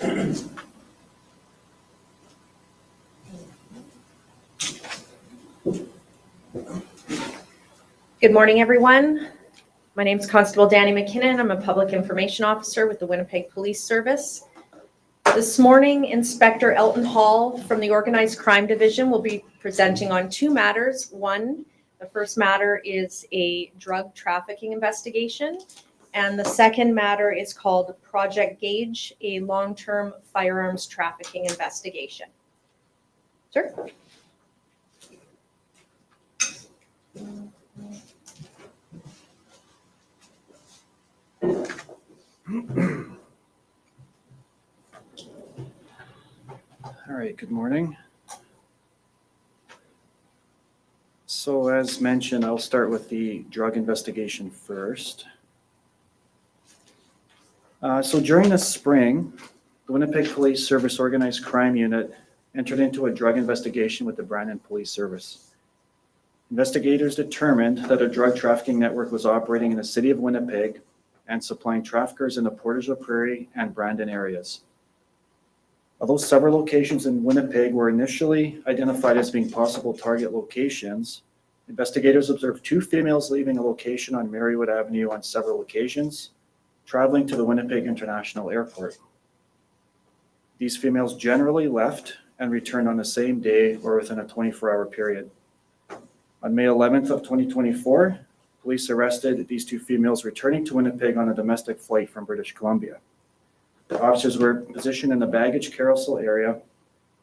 Good morning, everyone. My name is Constable Danny McKinnon. I'm a public information officer with the Winnipeg Police Service. This morning, Inspector Elton Hall from the Organized Crime Division will be presenting on two matters. One, the first matter is a drug trafficking investigation, and the second matter is called Project Gauge, a long-term firearms trafficking investigation. Sir? All right, good morning. So as mentioned, I'll start with the drug investigation first. So during the spring, the Winnipeg Police Service Organized Crime Unit entered into a drug investigation with the Brandon Police Service. Investigators determined that a drug trafficking network was operating in the city of Winnipeg and supplying traffickers in the Portage la Prairie and Brandon areas. Although several locations in Winnipeg were initially identified as being possible target locations, investigators observed two females leaving a location on Marywood Avenue on several occasions, traveling to the Winnipeg International Airport. These females generally left and returned on the same day or within a 24-hour period. On May 11th of 2024, police arrested these two females returning to Winnipeg on a domestic flight from British Columbia. The officers were positioned in the baggage carousel area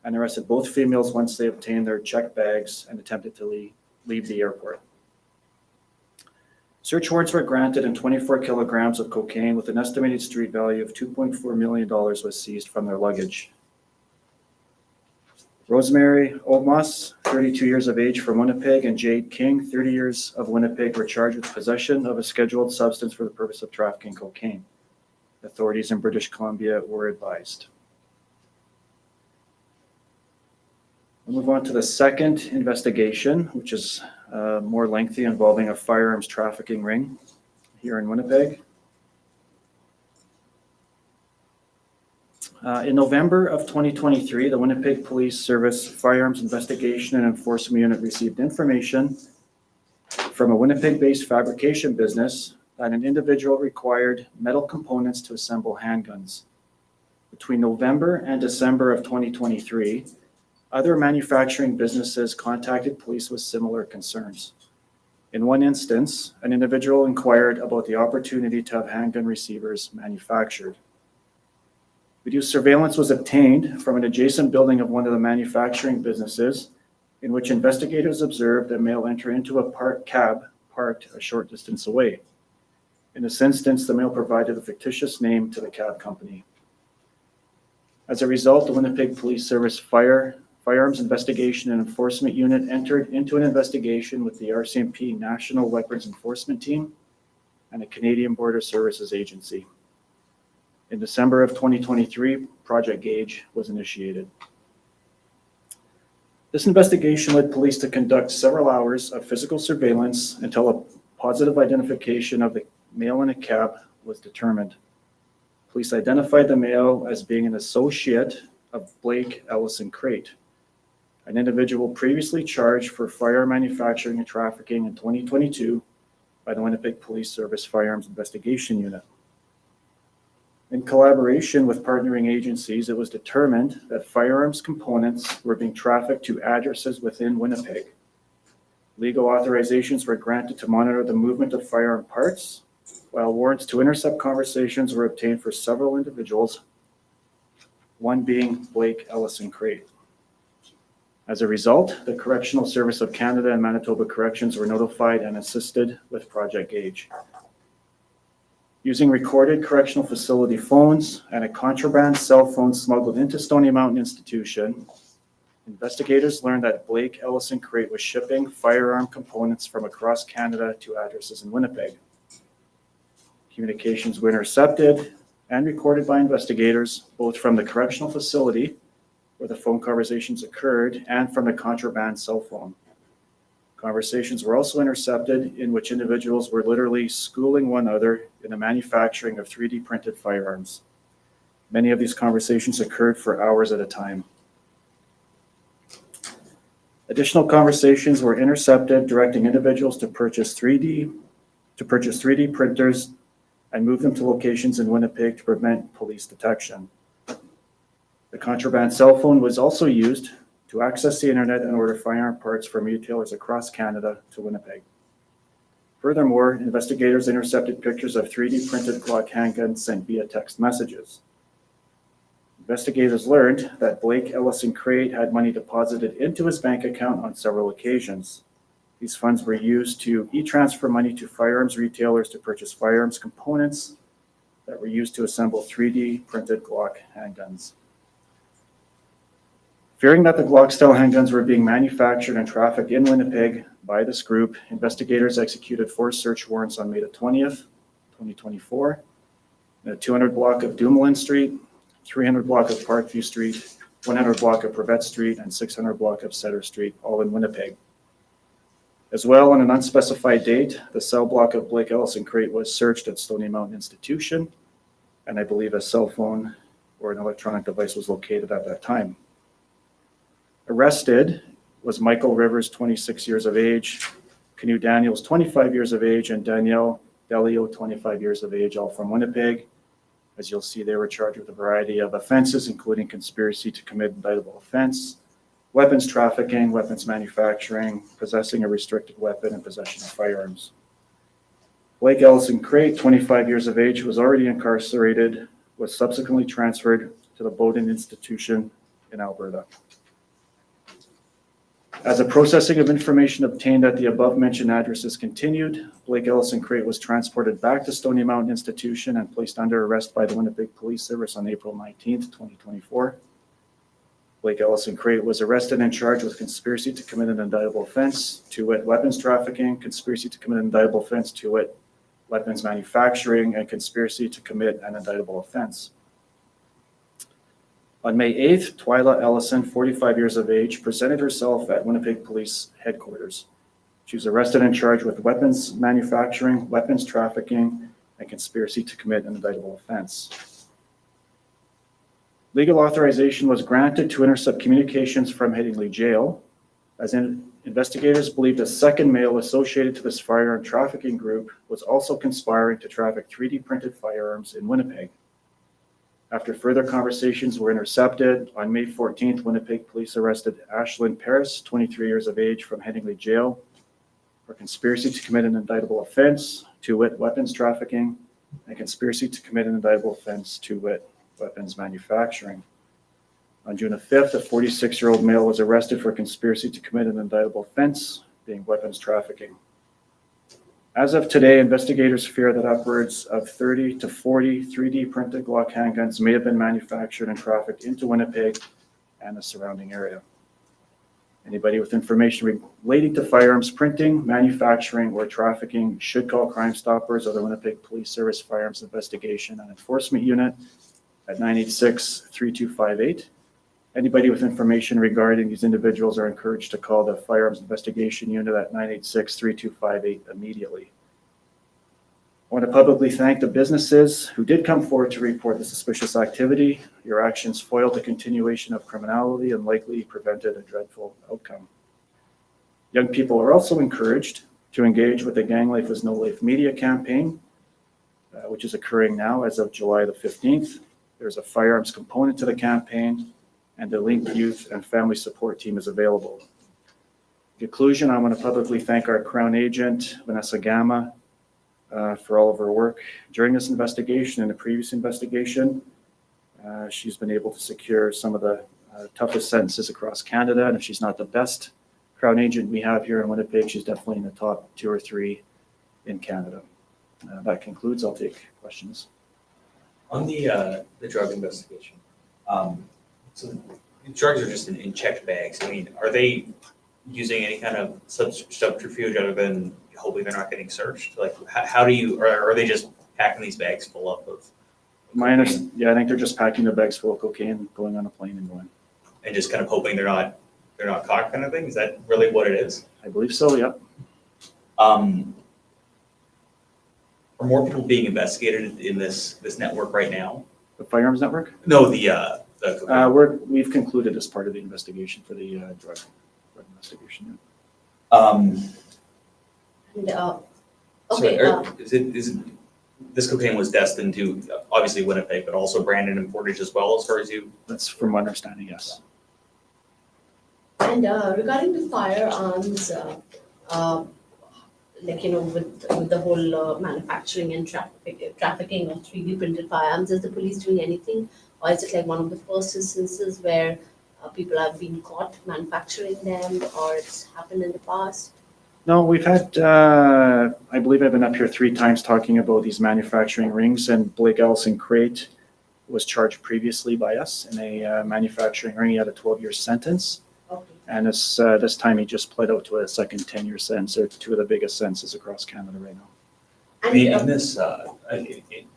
and arrested both females once they obtained their checked bags and attempted to leave the airport. Search warrants were granted and 24 kilograms of cocaine with an estimated street value of $2.4 million was seized from their luggage. Rosemary Olmos, 32 years of age from Winnipeg, and Jade King, 30 years of Winnipeg, were charged with possession of a scheduled substance for the purpose of trafficking cocaine. Authorities in British Columbia were advised. We'll move on to the second investigation, which is more lengthy, involving a firearms trafficking ring here in Winnipeg. In November of 2023, the Winnipeg Police Service Firearms Investigation and Enforcement Unit received information from a Winnipeg-based fabrication business that an individual required metal components to assemble handguns. Between November and December of 2023, other manufacturing businesses contacted police with similar concerns. In one instance, an individual inquired about the opportunity to have handgun receivers manufactured. Video surveillance was obtained from an adjacent building of one of the manufacturing businesses, in which investigators observed a male enter into a cab parked a short distance away. In this instance, the male provided a fictitious name to the cab company. As a result, the Winnipeg Police Service Firearms Investigation and Enforcement Unit entered into an investigation with the RCMP National Weapons Enforcement Team and the Canadian Border Services Agency. In December of 2023, Project Gauge was initiated. This investigation led police to conduct several hours of physical surveillance until a positive identification of the male in a cab was determined. Police identified the male as being an associate of Blake Ellison Crate, an individual previously charged for firearm manufacturing and trafficking in 2022 by the Winnipeg Police Service Firearms Investigation Unit. In collaboration with partnering agencies, it was determined that firearms components were being trafficked to addresses within Winnipeg. Legal authorizations were granted to monitor the movement of firearm parts, while warrants to intercept conversations were obtained for several individuals, one being Blake Ellison Crate. As a result, the Correctional Service of Canada and Manitoba Corrections were notified and assisted with Project Gauge. Using recorded correctional facility phones and a contraband cell phone smuggled into Stony Mountain Institution, investigators learned that Blake Ellison Crate was shipping firearm components from across Canada to addresses in Winnipeg. Communications were intercepted and recorded by investigators, both from the correctional facility where the phone conversations occurred and from the contraband cell phone. Conversations were also intercepted in which individuals were literally schooling one another in the manufacturing of 3D printed firearms. Many of these conversations occurred for hours at a time. Additional conversations were intercepted, directing individuals to purchase 3D printers and move them to locations in Winnipeg to prevent police detection. The contraband cell phone was also used to access the internet and order firearm parts from retailers across Canada to Winnipeg. Furthermore, investigators intercepted pictures of 3D printed Glock handguns sent via text messages. Investigators learned that Blake Ellison Crate had money deposited into his bank account on several occasions. These funds were used to e-transfer money to firearms retailers to purchase firearms components that were used to assemble 3D printed Glock handguns. Fearing that the Glock-style handguns were being manufactured and trafficked in Winnipeg by this group, investigators executed 4 search warrants on May 20th, 2024, in a 200 block of Dumoulin Street, 300 block of Parkview Street, 100 block of Brevet Street, and 600 block of Sutter Street, all in Winnipeg. As well, on an unspecified date, the cell block of Blake Ellison Crate was searched at Stony Mountain Institution, and I believe a cell phone or an electronic device was located at that time. Arrested was Michael Rivers, 26 years of age, Canoe Daniels, 25 years of age, and Danielle Delio, 25 years of age, all from Winnipeg. As you'll see, they were charged with a variety of offenses, including conspiracy to commit indictable offense, weapons trafficking, weapons manufacturing, possessing a restricted weapon, and possession of firearms. Blake Ellison Crate, 25 years of age, who was already incarcerated, was subsequently transferred to the Bowden Institution in Alberta. As the processing of information obtained at the above-mentioned addresses continued, Blake Ellison Crate was transported back to Stony Mountain Institution and placed under arrest by the Winnipeg Police Service on April 19th, 2024. Blake Ellison Crate was arrested and charged with conspiracy to commit an indictable offense, to wit, weapons trafficking, conspiracy to commit an indictable offense, to wit, weapons manufacturing, and conspiracy to commit an indictable offense. On May 8th, Twyla Ellison, 45 years of age, presented herself at Winnipeg Police Headquarters. She was arrested and charged with weapons manufacturing, weapons trafficking, and conspiracy to commit an indictable offense. Legal authorization was granted to intercept communications from Headingley Jail, as investigators believed a second male associated to this firearm trafficking group was also conspiring to traffic 3D printed firearms in Winnipeg. After further conversations were intercepted, on May 14th, Winnipeg police arrested Ashlyn Paris, 23 years of age, from Headingley Jail for conspiracy to commit an indictable offense, to wit, weapons trafficking, and conspiracy to commit an indictable offense, to wit, weapons manufacturing. On June 5th, a 46-year-old male was arrested for conspiracy to commit an indictable offense, being weapons trafficking. As of today, investigators fear that upwards of 30 to 40 3D printed Glock handguns may have been manufactured and trafficked into Winnipeg and the surrounding area. Anybody with information relating to firearms printing, manufacturing, or trafficking should call Crime Stoppers or the Winnipeg Police Service Firearms Investigation and Enforcement Unit at 986-3258. Anybody with information regarding these individuals are encouraged to call the Firearms Investigation Unit at 986-3258 immediately. I want to publicly thank the businesses who did come forward to report the suspicious activity. Your actions foiled the continuation of criminality and likely prevented a dreadful outcome. Young people are also encouraged to engage with the Gang Life is No Life media campaign, which is occurring now as of July the 15th. There's a firearms component to the campaign, and the Link Youth and Family Support Team is available. In conclusion, I want to publicly thank our Crown Agent, Vanessa Gama, for all of her work during this investigation and the previous investigation. She's been able to secure some of the toughest sentences across Canada, and if she's not the best Crown Agent we have here in Winnipeg, she's definitely in the top 2 or 3 in Canada. That concludes. I'll take questions. On the drug investigation, so the drugs are just in checked bags. I mean, are they using any kind of subterfuge other than hoping they're not getting searched? Like, how do you, or are they just packing these bags full up of? I think they're just packing the bags full of cocaine, going on a plane and going. And just kind of hoping they're not caught, kind of thing. Is that really what it is? I believe so. Yep. Are more people being investigated in this network right now? The Firearms Network? No, the We've concluded as part of the investigation for the drug investigation. um, And, so okay, is it, this cocaine was destined to, obviously Winnipeg, but also Brandon and Portage as well, as far as you? That's from my understanding, yes. and regarding the firearms, like, with the whole manufacturing and trafficking of 3D printed firearms, is the police doing anything? Or is it like one of the first instances where people have been caught manufacturing them, or it's happened in the past? No, we've had, I believe I've been up here 3 times talking about these manufacturing rings, and Blake Ellison Crate was charged previously by us in a manufacturing ring. He had a 12-year sentence. Okay. And this time he just pled out to a second 10-year sentence. They're 2 of the biggest sentences across Canada right now. I mean, in this,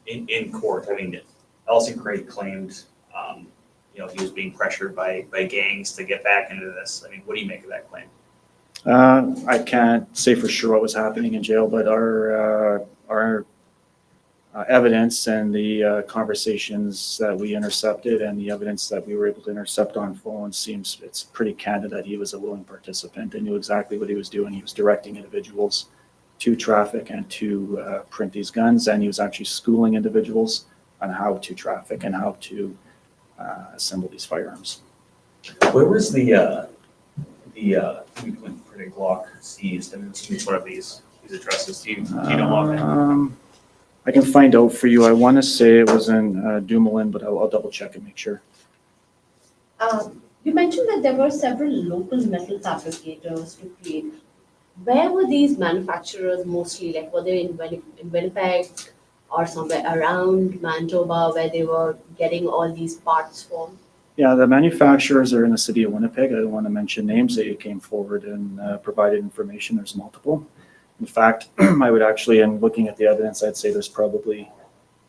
in court, I mean, Ellison Craig claimed, he was being pressured by gangs to get back into this. I mean, what do you make of that claim? I can't say for sure what was happening in jail, but our evidence and the conversations that we intercepted and the evidence that we were able to intercept on phone seems it's pretty candid that he was a willing participant and knew exactly what he was doing. He was directing individuals to traffic and to print these guns, and he was actually schooling individuals on how to traffic and how to assemble these firearms. Where was the printed Glock seized? I mean, it's one of these addresses. Do you know of it? I can find out for you. I want to say it was in Dumoulin, but I'll double check and make sure. You mentioned that there were several local metal fabricators to create. Where were these manufacturers mostly? Like, were they in Winnipeg or somewhere around Manitoba where they were getting all these parts from? Yeah, the manufacturers are in the city of Winnipeg. I don't want to mention names. They came forward and provided information. There's multiple. In fact, I would actually, in looking at the evidence, I'd say there's probably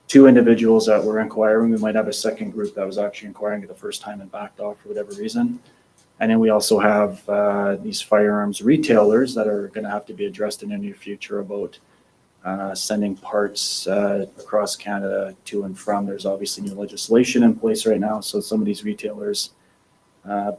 2 individuals that were inquiring. We might have a second group that was actually inquiring at the first time and backed off for whatever reason. And then we also have these firearms retailers that are going to have to be addressed in the near future about sending parts across Canada to and from. There's obviously new legislation in place right now, so some of these retailers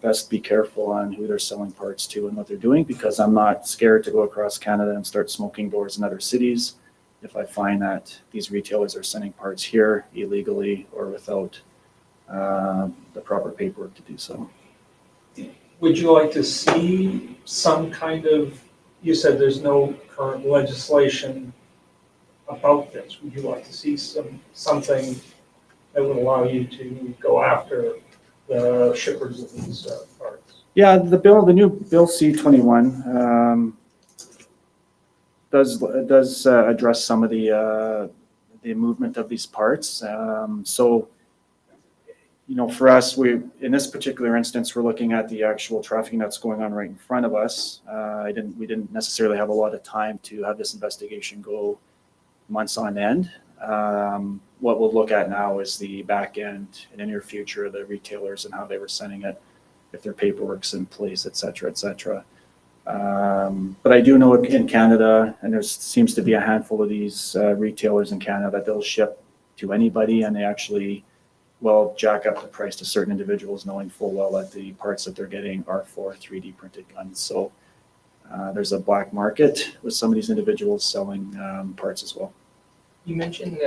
best be careful on who they're selling parts to and what they're doing, because I'm not scared to go across Canada and start smoking doors in other cities if I find that these retailers are sending parts here illegally or without the proper paperwork to do so. Would you like to see some kind of, you said there's no current legislation about this. Would you like to see something that would allow you to go after the shippers of these parts? Yeah, the new Bill C-21 does address some of the movement of these parts. So, for us, in this particular instance, we're looking at the actual trafficking that's going on right in front of us. We didn't necessarily have a lot of time to have this investigation go months on end. What we'll look at now is the back end in the near future, the retailers and how they were sending it, if their paperwork's in place, et cetera, et cetera. But I do know in Canada, and there seems to be a handful of these retailers in Canada that they'll ship to anybody, and they actually will jack up the price to certain individuals, knowing full well that the parts that they're getting are for 3D printed guns. So there's a black market with some of these individuals selling parts as well. You mentioned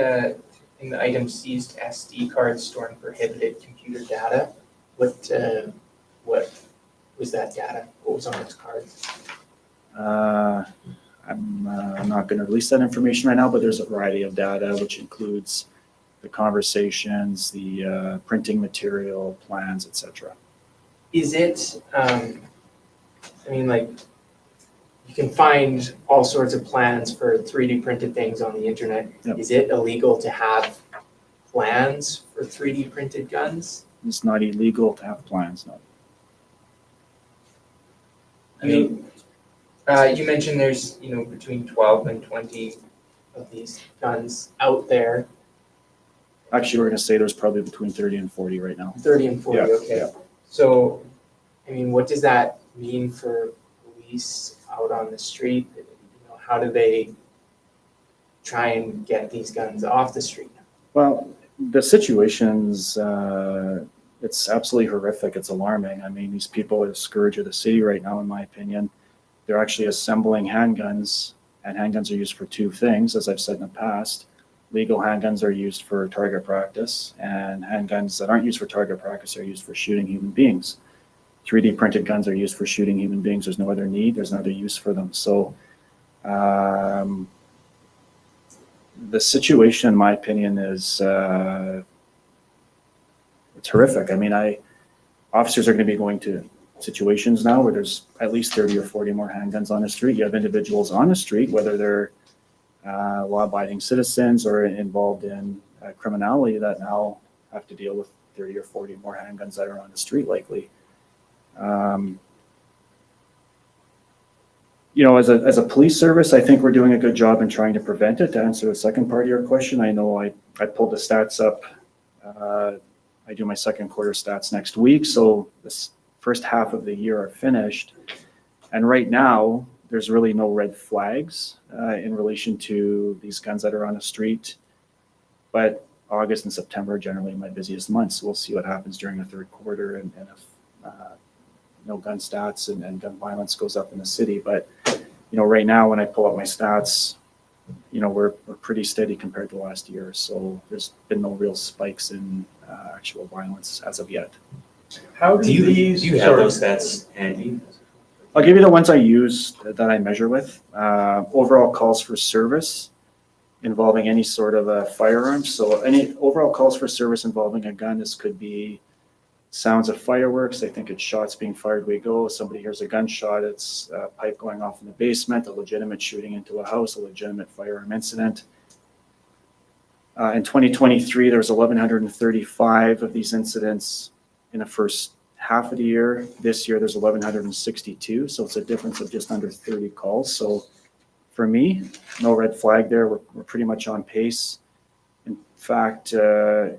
in the item seized SD cards storing prohibited computer data. What was that data? What was on those cards? I'm not going to release that information right now, but there's a variety of data, which includes the conversations, the printing material, plans, etc. Is it, you can find all sorts of plans for 3D printed things on the internet. Yep. Is it illegal to have plans for 3D printed guns? It's not illegal to have plans, no. I mean, you mentioned there's, between 12 and 20 of these guns out there. Actually, we're going to say there's probably between 30 and 40 right now. 30 and 40, Yeah, okay. yeah. So, what does that mean for police out on the street? How do they try and get these guns off the street? Well, The situation's, it's absolutely horrific. It's alarming. I mean, these people are the scourge of the city right now, in my opinion. They're actually assembling handguns, and handguns are used for two things, as I've said in the past. Legal handguns are used for target practice, and handguns that aren't used for target practice are used for shooting human beings. 3D printed guns are used for shooting human beings. There's no other need. There's no other use for them. So the situation, in my opinion, is it's horrific. I mean, officers are going to be going to situations now where there's at least 30 or 40 more handguns on the street. You have individuals on the street, whether they're law-abiding citizens or involved in criminality, that now have to deal with 30 or 40 more handguns that are on the street likely. You know, as a police service, I think we're doing a good job in trying to prevent it. To answer the second part of your question, I know I pulled the stats up. I do my second quarter stats next week, so this first half of the year are finished. And right now, there's really no red flags in relation to these guns that are on the street. But August and September are generally my busiest months. So we'll see what happens during the third quarter and if no gun stats and gun violence goes up in the city. But, you know, right now when I pull up my stats, you know, we're pretty steady compared to last year. So there's been no real spikes in actual violence as of yet. How Do you have sorry. those stats handy? I'll give you the ones I use that I measure with. Overall calls for service involving any sort of a firearm. So any overall calls for service involving a gun, this could be sounds of fireworks. I think it's shots being fired, we go. Somebody hears a gunshot, it's a pipe going off in the basement, a legitimate shooting into a house, a legitimate firearm incident. In 2023, there was 1,135 of these incidents in the first half of the year. This year, there's 1,162, so it's a difference of just under 30 calls. So for me, no red flag there. We're pretty much on pace. In fact,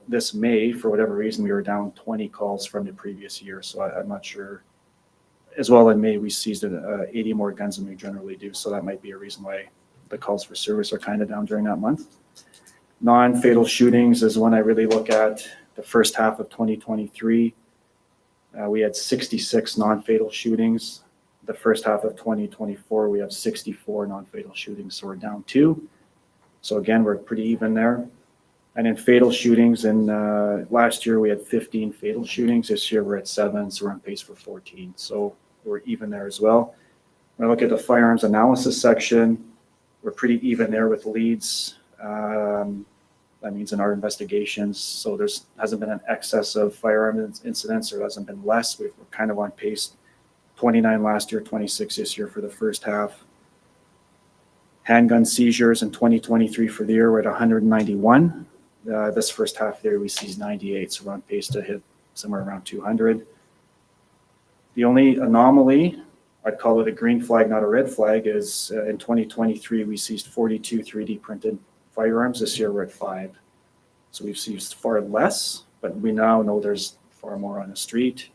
this May, for whatever reason, we were down 20 calls from the previous year. So I'm not sure. As well, in May, we seized 80 more guns than we generally do. So that might be a reason why the calls for service are kind of down during that month. Non-fatal shootings is one I really look at. The first half of 2023, we had 66 non-fatal shootings. The first half of 2024, we have 64 non-fatal shootings. So we're down 2. So again, we're pretty even there. And in fatal shootings, last year we had 15 fatal shootings. This year we're at 7, so we're on pace for 14. So we're even there as well. When I look at the firearms analysis section, we're pretty even there with leads. That means in our investigations. So there's hasn't been an excess of firearm incidents, or there hasn't been less. We're kind of on pace. 29 last year, 26 this year for the first half. Handgun seizures in 2023 for the year, we're at 191. This first half of the year, we seized 98, so we're on pace to hit somewhere around 200. The only anomaly, I'd call it a green flag, not a red flag, is in 2023, we seized 42 3D printed firearms. This year, we're at 5. So we've seized far less, but we now know there's far more on the street.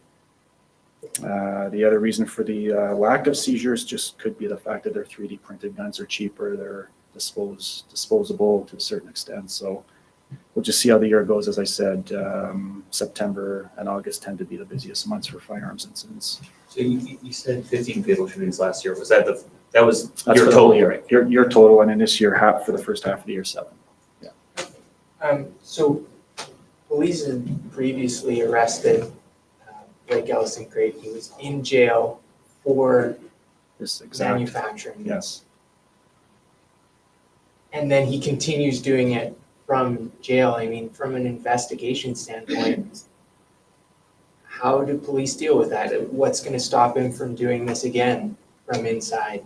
The other reason for the lack of seizures just could be the fact that their 3D printed guns are cheaper. They're disposable to a certain extent. So we'll just see how the year goes. As I said, September and August tend to be the busiest months for firearms incidents. So you said 15 fatal shootings last year. Was that That's your for the whole total? year. Your total, and in this year, for the first half of the year, 7. So police had previously arrested Blake Ellison Crate. He was in jail for This exact, manufacturing. yes. And then he continues doing it from jail. I mean, from an investigation standpoint, how do police deal with that? What's going to stop him from doing this again from inside?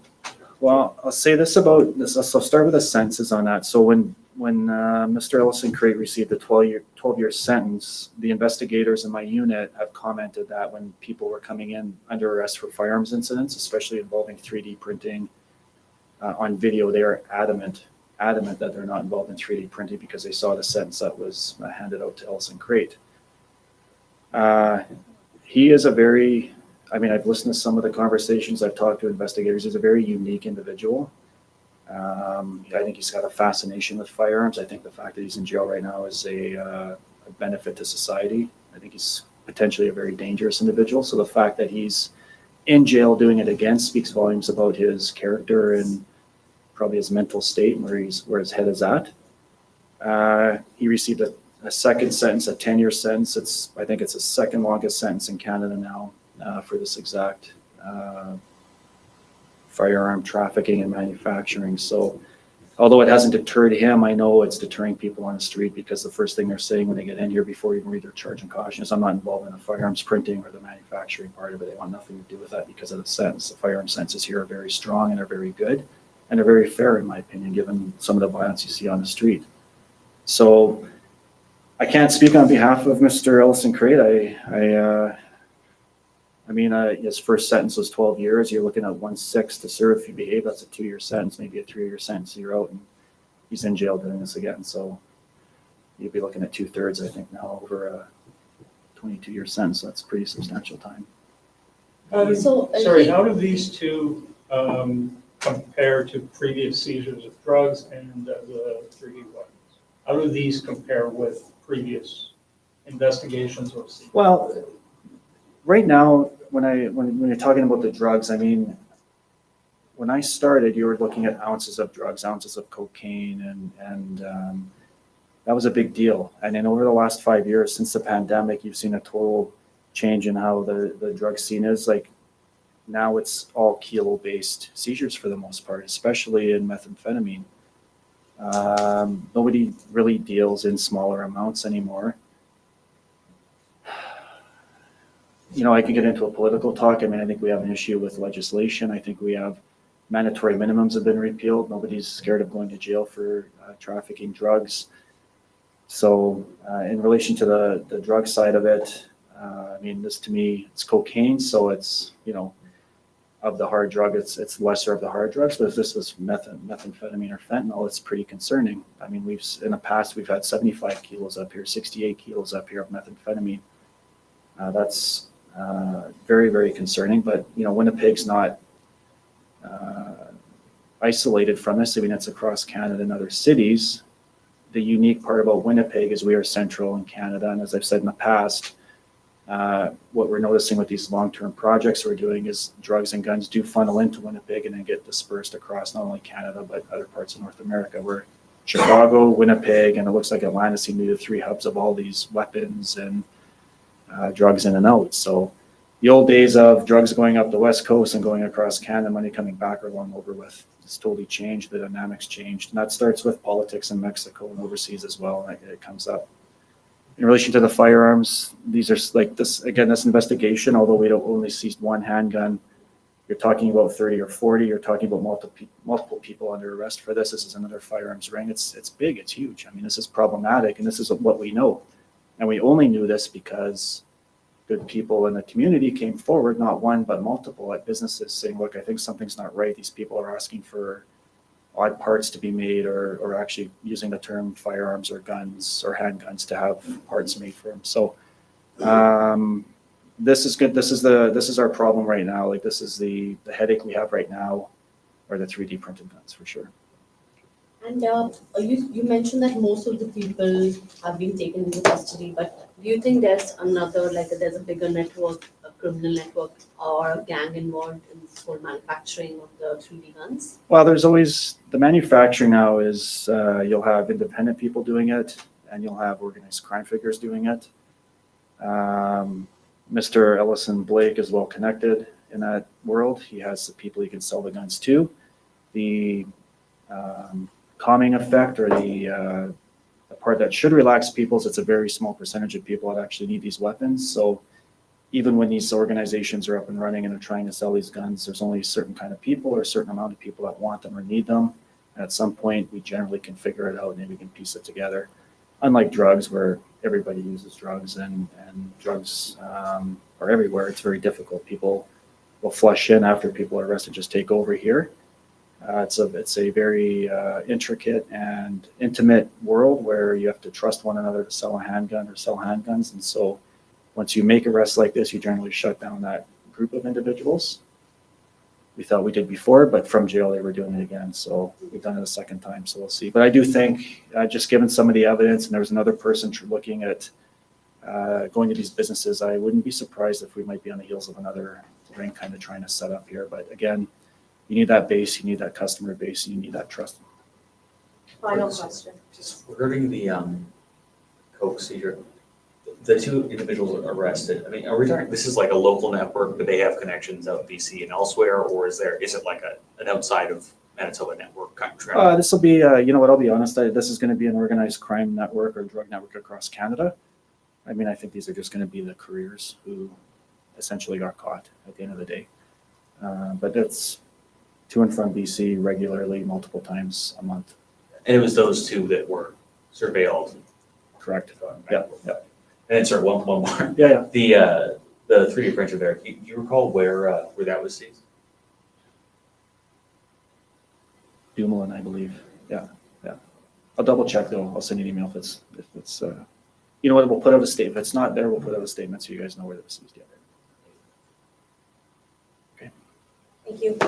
Well, I'll say this about this. So I'll start with the sentences on that. So when Mr. Ellison Crate received a 12-year sentence, the investigators in my unit have commented that when people were coming in under arrest for firearms incidents, especially involving 3D printing on video, they are adamant that they're not involved in 3D printing because they saw the sentence that was handed out to Ellison Crate. He is I've listened to some of the conversations, I've talked to investigators. He's a very unique individual. I think he's got a fascination with firearms. I think the fact that he's in jail right now is a benefit to society. I think he's potentially a very dangerous individual. So the fact that he's in jail doing it again speaks volumes about his character and probably his mental state and where his head is at. He received a second sentence, a 10-year sentence. I think it's the second longest sentence in Canada now for this exact firearm trafficking and manufacturing. So although it hasn't deterred him, I know it's deterring people on the street, because the first thing they're saying when they get in here before you even read their charge and caution is, I'm not involved in the firearms printing or the manufacturing part of it. They want nothing to do with that because of the sentence. The firearm sentences here are very strong and they're very good, and they're very fair in my opinion, given some of the violence you see on the street. So I can't speak on behalf of Mr. Ellison Crate. I mean, his first sentence was 12 years. You're looking at 1/6 to serve if you behave. That's a 2-year sentence, maybe a 3-year sentence. You're out and he's in jail doing this again. So you'd be looking at 2/3, I think, now over a 22-year sentence. That's pretty substantial time. Sorry, how do these two compare to previous seizures of drugs and the 3D weapons? How do these compare with previous investigations or seizures? Well, right now, when you're talking about the drugs, I mean, when I started, you were looking at ounces of drugs, ounces of cocaine, and that was a big deal. And then over the last 5 years, since the pandemic, you've seen a total change in how the drug scene is. Like now it's all kilo-based seizures for the most part, especially in methamphetamine. Nobody really deals in smaller amounts anymore. You know, I could get into a political talk. I mean, I think we have an issue with legislation. I think we have mandatory minimums have been repealed. Nobody's scared of going to jail for trafficking drugs. So in relation to the drug side of it, I mean, this to me, it's cocaine. So it's, you know, of the hard drug, it's lesser of the hard drugs. But if this was methamphetamine or fentanyl, it's pretty concerning. I mean, in the past, we've had 75 kilos up here, 68 kilos up here of methamphetamine. That's very, very concerning. But, you know, Winnipeg's not isolated from this. I mean, it's across Canada and other cities. The unique part about Winnipeg is we are central in Canada. And as I've said in the past, what we're noticing with these long-term projects we're doing is drugs and guns do funnel into Winnipeg and then get dispersed across not only Canada, but other parts of North America. We're Chicago, Winnipeg, and it looks like Atlanta seem to be the three hubs of all these weapons and drugs in and out. So the old days of drugs going up the West Coast and going across Canada, money coming back are long over with. It's totally changed. The dynamics changed. And that starts with politics in Mexico and overseas as well. And it comes up. In relation to the firearms, these are like this, again, this investigation, although we don't only seized one handgun, you're talking about 30 or 40, you're talking about multiple people under arrest for this. This is another firearms ring. It's big, it's huge. I mean, this is problematic, and this is what we know. And we only knew this because good people in the community came forward, not one, but multiple at businesses saying, look, I think something's not right. These people are asking for odd parts to be made, or actually using the term firearms or guns or handguns to have parts made for them. So this is good. This is our problem right now. Like this is the headache we have right now, are the 3D printed guns for sure. And you mentioned that most of the people have been taken into custody, but do you think there's there's a bigger network, a criminal network or a gang involved in this whole manufacturing of the 3D guns? Well, there's always, the manufacturing now is, you'll have independent people doing it, and you'll have organized crime figures doing it. Mr. Ellison Blake is well connected in that world. He has the people he can sell the guns to. The calming effect, or the part that should relax people, is it's a very small percentage of people that actually need these weapons. So even when these organizations are up and running and are trying to sell these guns, there's only a certain kind of people or a certain amount of people that want them or need them. And at some point, we generally can figure it out and then we can piece it together. Unlike drugs, where everybody uses drugs and drugs are everywhere, it's very difficult. People will flush in after people are arrested, just take over here. It's a very intricate and intimate world where you have to trust one another to sell a handgun or sell handguns. And so once you make arrests like this, you generally shut down that group of individuals. we thought we did before, but from jail, they were doing it again. So we've done it a second time, so we'll see. But I do think, just given some of the evidence, and there was another person looking at going to these businesses, I wouldn't be surprised if we might be on the heels of another ring kind of trying to set up here. But again, you need that base, you need that customer base, and you need that trust. Final question. Just regarding the Coke seizure, the two individuals arrested, I mean, are we talking, this is like a local network, but they have connections out in BC and elsewhere, or is it like an outside of Manitoba network kind of trend? This will be, you know what, I'll be honest, this is going to be an organized crime network or drug network across Canada. I mean, I think these are just going to be the couriers who essentially got caught at the end of the day. But it's to and from BC regularly, multiple times a month. And it was those two that were surveilled. Correct. Yeah, yeah, And then, sorry, one more. yeah, yeah. The 3D printer there, do you recall where that was seized? Dumoulin, I believe. Yeah, yeah. I'll double check though. I'll send you an email if it's, you know what, we'll put out a statement. If it's not there, we'll put out a statement so you guys know where it was seized. Thank you.